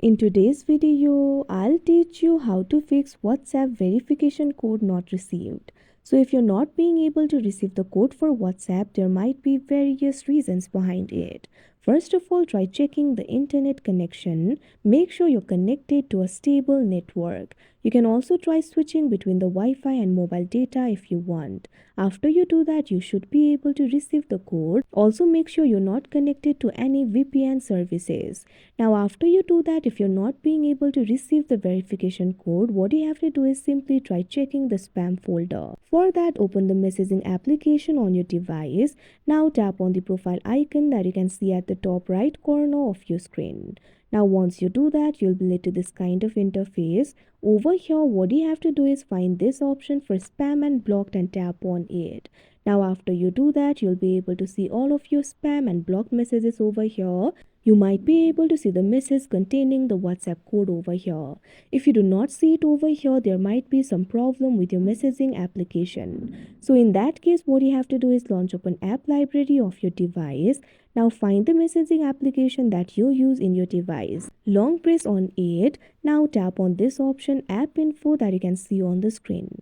In today's video, I'll teach you how to fix WhatsApp verification code not received. So if you're not being able to receive the code for WhatsApp, there might be various reasons behind it. First of all, try checking the internet connection. Make sure you're connected to a stable network. You can also try switching between the Wi-Fi and mobile data if you want. After you do that, you should be able to receive the code. Also, make sure you're not connected to any VPN services. Now, after you do that, if you're not being able to receive the verification code, what you have to do is simply try checking the spam folder. For that, open the messaging application on your device. Now tap on the profile icon that you can see at the top right corner of your screen. Now once you do that, you'll be led to this kind of interface. Over here, what you have to do is find this option for spam and blocked and tap on it. Now after you do that, you'll be able to see all of your spam and blocked messages over here. You might be able to see the message containing the WhatsApp code over here. If you do not see it over here, there might be some problem with your messaging application. So in that case, what you have to do is launch up an app library of your device. Now find the messaging application that you use in your device. Long press on it. Now tap on this option app info that you can see on the screen.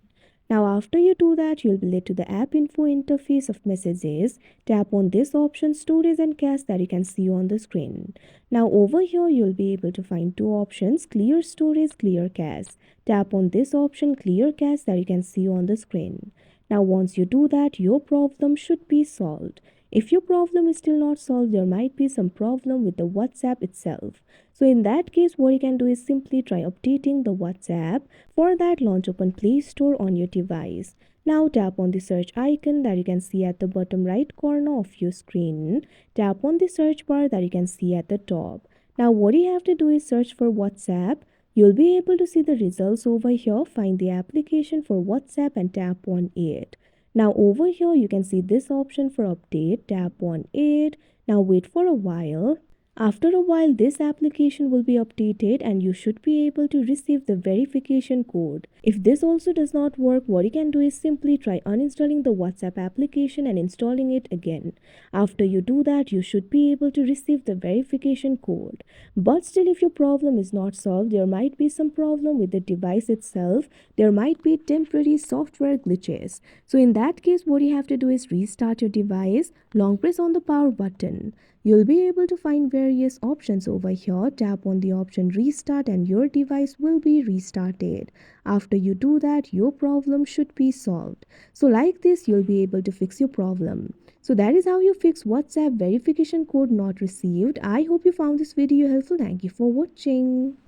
Now after you do that, you'll be led to the app info interface of messages. Tap on this option storage and cache that you can see on the screen. Now over here, you'll be able to find two options, clear storage, clear cache. Tap on this option clear cache that you can see on the screen. Now once you do that, your problem should be solved. If your problem is still not solved, there might be some problem with the WhatsApp itself. So in that case, what you can do is simply try updating the WhatsApp. For that, launch open Play Store on your device. Now tap on the search icon that you can see at the bottom right corner of your screen. Tap on the search bar that you can see at the top. Now what you have to do is search for WhatsApp. You'll be able to see the results over here. Find the application for WhatsApp and tap on it. Now over here you can see this option for update. Tap on it. Now wait for a while. After a while, this application will be updated and you should be able to receive the verification code. If this also does not work, what you can do is simply try uninstalling the WhatsApp application and installing it again. After you do that, you should be able to receive the verification code. But still, if your problem is not solved, there might be some problem with the device itself. There might be temporary software glitches. So in that case, what you have to do is restart your device. Long press on the power button. You'll be able to find various options over here. Tap on the option restart and your device will be restarted. After you do that, your problem should be solved. So like this, you'll be able to fix your problem. So that is how you fix WhatsApp verification code not received. I hope you found this video helpful. Thank you for watching.